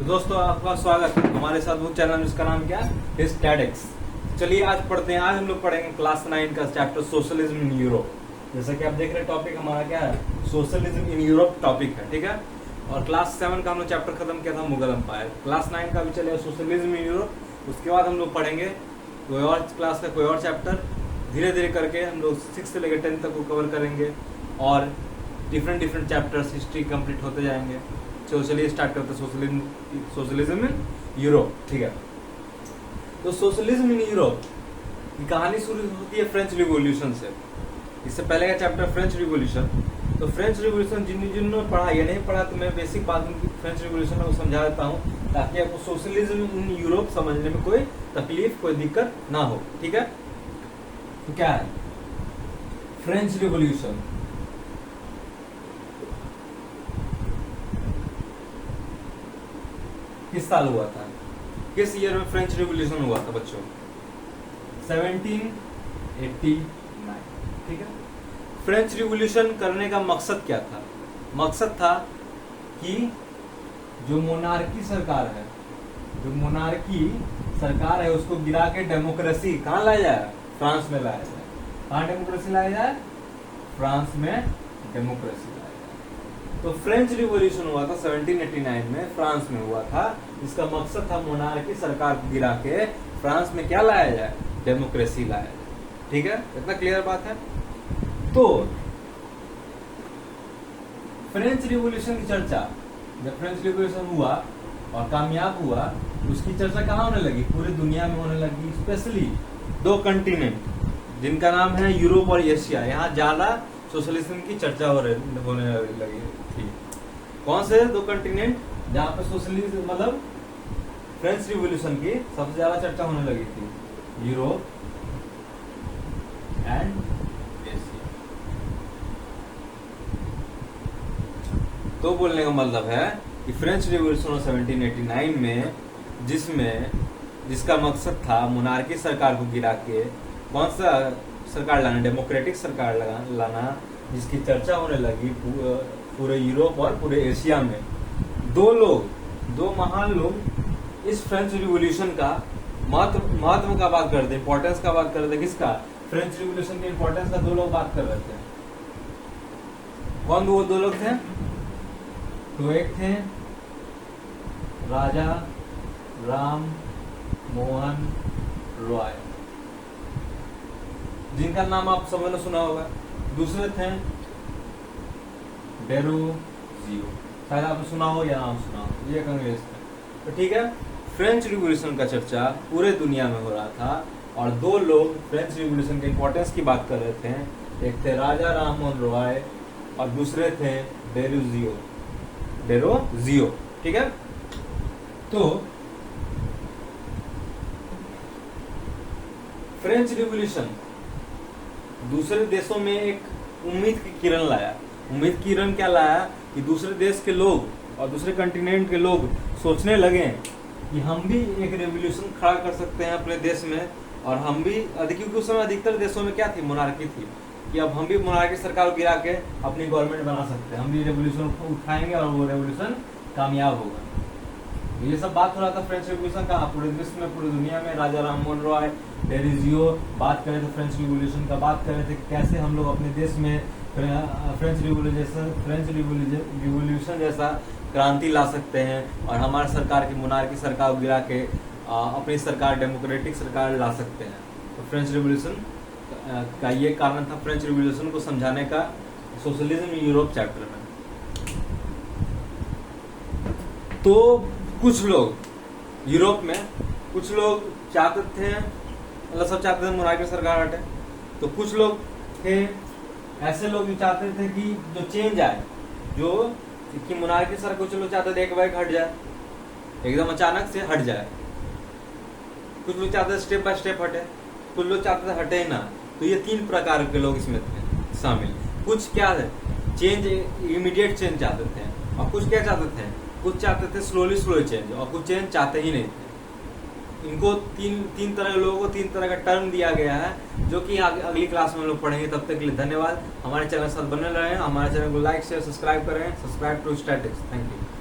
तो दोस्तों आपका स्वागत है हमारे साथ। वो चैनल जिसका नाम क्या है, स्टैटिक्स। चलिए आज पढ़ते हैं। आज हम लोग पढ़ेंगे क्लास 9 का चैप्टर सोशलिज्म इन यूरोप। जैसा कि आप देख रहे हैं टॉपिक हमारा क्या है, सोशलिज्म इन यूरोप टॉपिक है, ठीक है। और क्लास 7 का हम लोग चैप्टर खत्म किया था, मुगल एम्पायर। क्लास 9 का भी चलेगा सोशलिज्म इन यूरोप। उसके बाद हम लोग पढ़ेंगे कोई और क्लास का कोई और चैप्टर। धीरे धीरे करके हम लोग 6 से लेकर 10 तक को कवर करेंगे और डिफरेंट चैप्टर्स हिस्ट्री कंप्लीट होते जाएंगे। तो चलिए स्टार्ट करते हैं सोशलिज्म इन यूरोप, ठीक है। तो सोशलिज्म इन यूरोप की कहानी शुरू होती है फ्रेंच रिवॉल्यूशन से। इससे पहले का चैप्टर फ्रेंच रिवॉल्यूशन। तो फ्रेंच रिवॉल्यूशन जिन्होंने पढ़ा या नहीं पढ़ा, तो मैं बेसिक बात फ्रेंच रिवॉल्यूशन को समझा देता हूँ ताकि आपको सोशलिज्म इन यूरोप समझने में कोई तकलीफ कोई दिक्कत ना हो, ठीक है। तो क्या है फ्रेंच रिवॉल्यूशन? किस साल हुआ था, किस ईयर में फ्रेंच रिवॉल्यूशन हुआ था बच्चों? 1789, ठीक है। फ्रेंच रिवॉल्यूशन करने का मकसद क्या था? मकसद था कि जो मोनार्की सरकार है, उसको गिरा के डेमोक्रेसी कहाँ लाया जाए? फ्रांस में लाया जाए। कहाँ डेमोक्रेसी लाया जाए? फ्रांस में डेमोक्रेसी। तो फ्रेंच रिवॉल्यूशन हुआ था 1789 में, फ्रांस में हुआ था। इसका मकसद था मोनार्की सरकार को गिरा के फ्रांस में क्या लाया जाए? डेमोक्रेसी लाया जाए, ठीक है। इतना क्लियर बात है। तो फ्रेंच रिवॉल्यूशन की चर्चा, जब फ्रेंच रिवॉल्यूशन हुआ और कामयाब हुआ, उसकी चर्चा कहाँ होने लगी? पूरी दुनिया में होने लगी। स्पेशली 2 कंटिनेंट जिनका नाम है यूरोप और एशिया, यहाँ ज्यादा सोशलिज्म की चर्चा होने लगी थी। कौन से 2 कंटिनेंट जहाँ पे सोशलिज्म मतलब फ्रेंच रिवॉल्यूशन की सबसे ज्यादा चर्चा होने लगी थी? Europe and Asia. तो बोलने का मतलब है कि फ्रेंच रिवॉल्यूशन 1789 में जिसका मकसद था मोनार्की सरकार को गिरा के कौन सा सरकार लाना? डेमोक्रेटिक सरकार लाना, जिसकी चर्चा होने लगी पूरे यूरोप और पूरे एशिया में। 2 महान लोग इस फ्रेंच रिवॉल्यूशन का महत्व का बात करते, इंपॉर्टेंस का बात करते। किसका? फ्रेंच रिवॉल्यूशन के इंपॉर्टेंस का 2 लोग बात कर रहे थे। कौन वो 2 लोग थे? तो एक थे राजा राम मोहन रॉय, जिनका नाम आप सबने सुना होगा। दूसरे थे डेरोजियो, शायद आपने सुना हो या नाम सुना हो, ये अंग्रेज थे। तो ठीक है, फ्रेंच रिवॉल्यूशन का चर्चा पूरे दुनिया में हो रहा था और 2 लोग फ्रेंच रिवॉल्यूशन के इंपॉर्टेंस की बात कर रहे थे। एक थे राजा राम मोहन रॉय और दूसरे थे डेरोजियो, ठीक है। तो फ्रेंच रिवॉल्यूशन दूसरे देशों में एक उम्मीद की किरण लाया। उम्मीद की किरण क्या लाया? कि दूसरे देश के लोग और दूसरे कंटिनेंट के लोग सोचने लगे कि हम भी एक रेवोल्यूशन खड़ा कर सकते हैं अपने देश में। और हम भी क्योंकि उस समय अधिकतर देशों में क्या थी? मोनार्की थी। कि अब हम भी मोनार्की सरकार को गिरा के अपनी गवर्नमेंट बना सकते हैं, हम भी रेवोल्यूशन उठाएंगे और वो रेवोल्यूशन कामयाब होगा। ये सब बात हो रहा था फ्रेंच रिवॉल्यूशन का पूरे विश्व में, पूरी दुनिया में। राजा राम मोहन रॉय, डेरोजियो बात कर रहे थे फ्रेंच रिवॉल्यूशन का, बात कर रहे थे कैसे हम लोग अपने देश में फ्रेंच रिवॉल्यूशन जैसा क्रांति ला सकते हैं और हमारे सरकार की मोनार्की सरकार को गिरा के अपनी सरकार डेमोक्रेटिक सरकार ला सकते हैं। तो फ्रेंच रिवॉल्यूशन का ये कारण था फ्रेंच रिवॉल्यूशन को समझाने का सोशलिज्म यूरोप चैप्टर में। तो कुछ लोग यूरोप में, कुछ लोग चाहते थे, मतलब सब चाहते थे मोनार्की सरकार हटे। तो कुछ लोग थे ऐसे लोग जो चाहते थे कि जो चेंज आए, जो कि मोनार्की सरकार को चलो चाहते थे एक बार हट जाए, एकदम अचानक से हट जाए। कुछ लोग चाहते थे स्टेप बाय स्टेप हटे, कुछ लोग चाहते थे हटे ही ना। तो ये 3 प्रकार के लोग इसमें थे शामिल। कुछ क्या है, चेंज इमीडिएट चेंज चाहते थे और कुछ क्या चाहते थे, कुछ चाहते थे स्लोली चेंज और कुछ चेंज चाहते ही नहीं थे। इनको तीन तरह के लोगों को 3 तरह का टर्म दिया गया है, जो कि अगली क्लास में हम लोग पढ़ेंगे। तब तक के लिए धन्यवाद। हमारे चैनल के साथ बने रहें, हमारे चैनल को लाइक शेयर सब्सक्राइब करें। Subscribe to statics. Thank you.